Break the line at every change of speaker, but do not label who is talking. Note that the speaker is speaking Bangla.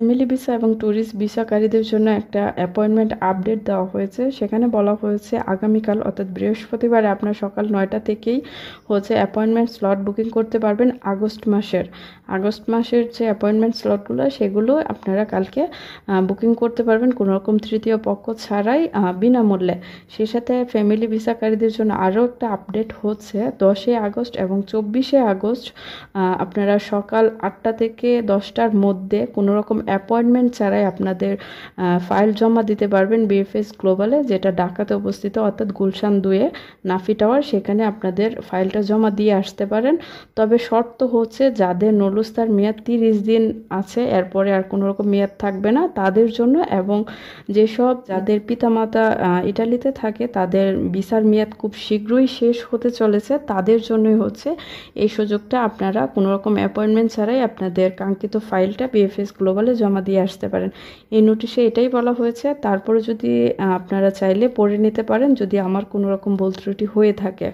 ফ্যামিলি ভিসা এবং ট্যুরিস্ট ভিসাকারীদের জন্য একটা অ্যাপয়েন্টমেন্ট আপডেট দেওয়া হয়েছে। সেখানে বলা হয়েছে আগামীকাল অর্থাৎ বৃহস্পতিবারে আপনার সকাল 9টা থেকেই অ্যাপয়েন্টমেন্ট স্লট বুকিং করতে পারবেন আগস্ট মাসের যে অ্যাপয়েন্টমেন্ট স্লটগুলো সেগুলো আপনারা কালকে বুকিং করতে পারবেন কোনো রকম তৃতীয় পক্ষ ছাড়াই বিনামূল্যে। সেই সাথে ফ্যামিলি ভিসাকারীদের জন্য আরও একটা আপডেট হচ্ছে 10 আগস্ট এবং 24 আগস্ট আপনারা সকাল 8টা থেকে 10টার মধ্যে কোনো রকম অ্যাপয়েন্টমেন্ট ছাড়াই আপনাদের ফাইল জমা দিতে পারবেন বিএফএস গ্লোবালে, যেটা ঢাকাতে অবস্থিত অর্থাৎ গুলশান 2-এ নাফি টাওয়ার। সেখানে আপনাদের ফাইলটা জমা দিয়ে আসতে পারেন। তবে শর্ত হচ্ছে যাদের নুলুস্তার মেয়াদ 30 দিন আছে, এরপরে আর কোনো রকম মেয়াদ থাকবে না তাদের জন্য, এবং যাদের পিতামাতা ইটালিতে থাকে তাদের ভিসার মেয়াদ খুব শীঘ্রই শেষ হতে চলেছে তাদের জন্যই এই সুযোগটা। আপনারা কোনো রকম অ্যাপয়েন্টমেন্ট ছাড়াই আপনাদের কাঙ্ক্ষিত ফাইলটা বিএফএস গ্লোবালে জমা দিয়ে আসতে পারেন। এই নোটিশে এটাই বলা হয়েছে। তারপরে যদি আপনারা চাইলে পড়ে নিতে পারেন যদি আমার কোনো রকম ভুল ত্রুটি হয়ে থাকে।